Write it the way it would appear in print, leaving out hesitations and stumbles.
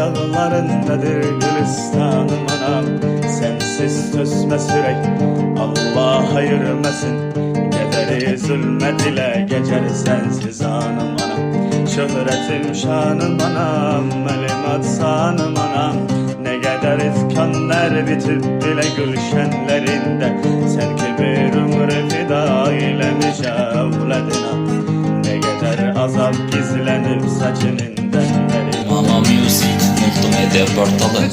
dağlarındadır Gülistanım anam. Sensiz tözmez yürek, Allah ayırmasın. Gederi zulmet geçer sensiz anım anam. Şöhretim şanım anam, elim atsanım anam. Ne kadar ifkanlar bitip bile gülşenlerinde, sen ki bir ömür fida eylemiş evladına. Ne kadar azap gizlenip saçının denleri. Mama Music Multimedya Portalı.